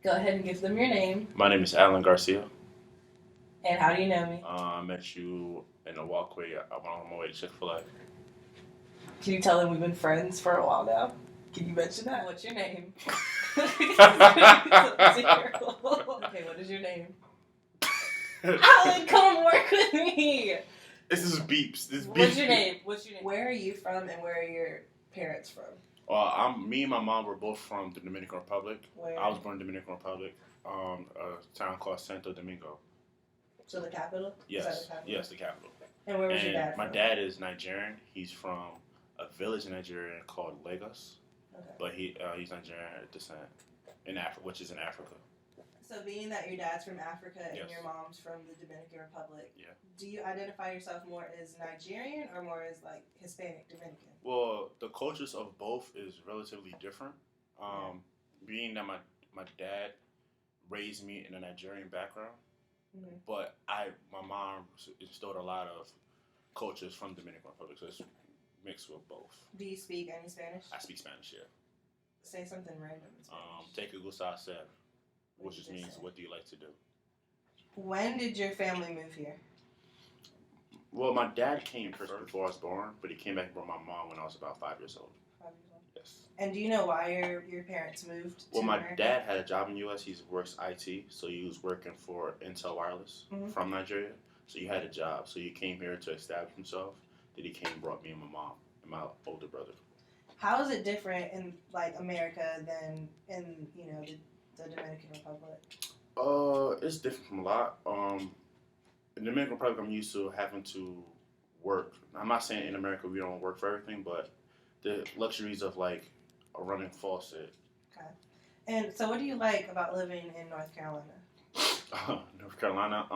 Go ahead and give them your name. My name is Alan Garcia. And how do you know me? I met you in a walkway. I went on my way to Chick-fil-A. Can you tell them we've been friends for a while now? Can you mention that? What's your name? Okay, what is your name? Alan, come work with me! This is beeps. What's your name? Where are you from and where are your parents from? Me and my mom were both from the Dominican Republic. Where? I was born in the Dominican Republic, a town called Santo Domingo. So the capital? Yes. The capital? Yes, the capital. And where was your dad from? My dad is Nigerian. He's from a village in Nigeria called Lagos. Okay. But he's Nigerian descent in Africa, which is in Africa. So being that your dad's from Africa and Yes. your mom's from the Dominican Republic, yeah. Do you identify yourself more as Nigerian or more as like Hispanic, Dominican? Well, the cultures of both is relatively different. Being that my dad raised me in a Nigerian background, but my mom instilled a lot of cultures from the Dominican Republic, so it's mixed with both. Do you speak any Spanish? I speak Spanish, yeah. Say something random in Spanish. Te que gusta hacer, which just means what do you like to do. When did your family move here? Well, my dad came first before I was born, but he came back with my mom when I was about 5 years old. 5 years old. Yes. And do you know why your parents moved to my America? dad had a job in the U.S. He works IT, so he was working for Intel Wireless from Nigeria. So he had a job. So he came here to establish himself. Then he came and brought me and my mom and my older brother. How is it different in like America than in the Dominican Republic? It's different from a lot. In the Dominican Republic, I'm used to having to work. I'm not saying in America we don't work for everything, but the luxuries of like a running faucet. Okay. And so, what do you like about living in North Carolina? North Carolina.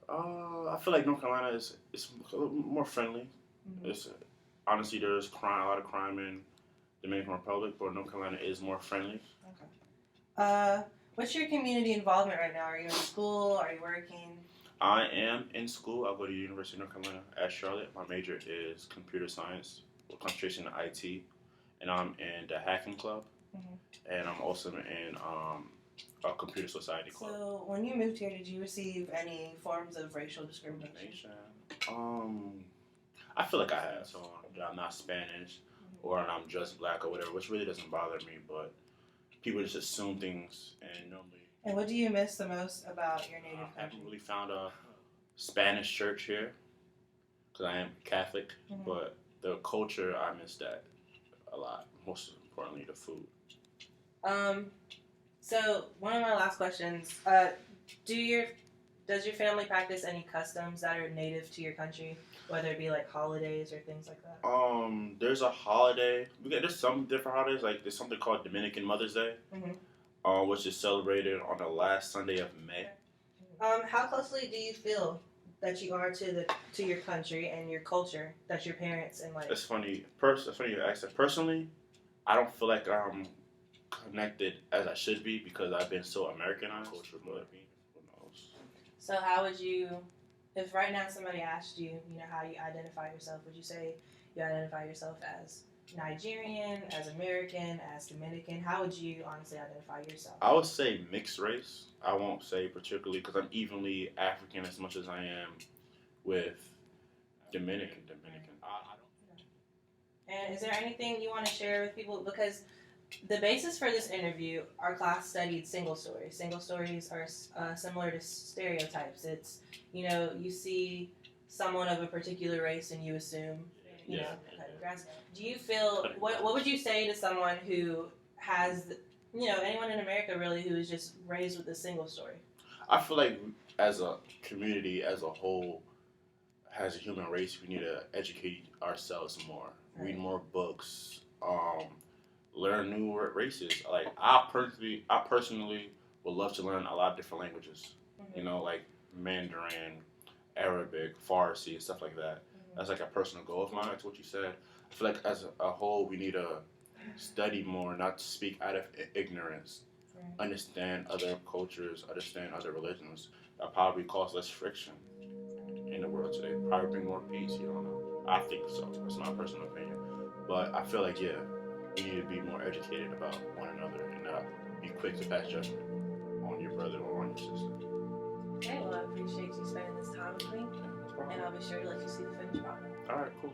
I feel like North Carolina is a little more friendly. It's honestly there's a lot of crime in the Dominican Republic, but North Carolina is more friendly. Okay. What's your community involvement right now? Are you in school? Are you working? I am in school. I go to the University of North Carolina at Charlotte. My major is computer science with concentration in IT, and I'm in the hacking club, and I'm also in a computer society club. So, when you moved here, did you receive any forms of racial discrimination? I feel like I have. So I'm not Spanish, or I'm just black or whatever, which really doesn't bother me, but people just assume things and normally. And what do you miss the most about your native country? I haven't really found a Spanish church here because I am Catholic, but the culture, I miss that a lot. Most importantly, the food. So one of my last questions: does your family practice any customs that are native to your country, whether it be like holidays or things like that? There's a holiday. There's some different holidays. Like there's something called Dominican Mother's Day, which is celebrated on the last Sunday of May. How closely do you feel that you are to your country and your culture that your parents and like? It's funny. It's funny you ask that. Personally, I don't feel like I'm connected as I should be because I've been so Americanized. Culture, but who knows? So how would you, if right now somebody asked you, how you identify yourself, would you say you identify yourself as Nigerian, as American, as Dominican? How would you honestly identify yourself? I would say mixed race. I won't say particularly because I'm evenly African as much as I am with Dominican. And is there anything you want to share with people? Because the basis for this interview, our class studied single stories. Single stories are similar to stereotypes. It's, you see someone of a particular race and you assume, cutting grass. Do you feel, what would you say to someone who has, anyone in America really who is just raised with a single story? I feel like as a community, as a whole, as a human race, we need to educate ourselves more. Right. Read more books, learn new races. Like I personally would love to learn a lot of different languages. Like Mandarin, Arabic, Farsi, and stuff like that. That's like a personal goal of mine. That's what you said. I feel like as a whole, we need to study more, not to speak out of ignorance. Right. Understand other cultures, understand other religions. That probably cause less friction in the world today. Probably bring more peace. You don't know. I think so. That's my personal opinion. But I feel like we need to be more educated about one another and not be quick to pass judgment on your brother or on your sister. Okay, well, I appreciate you spending this time with me, and I'll be sure to let you see the finished product. All right, cool.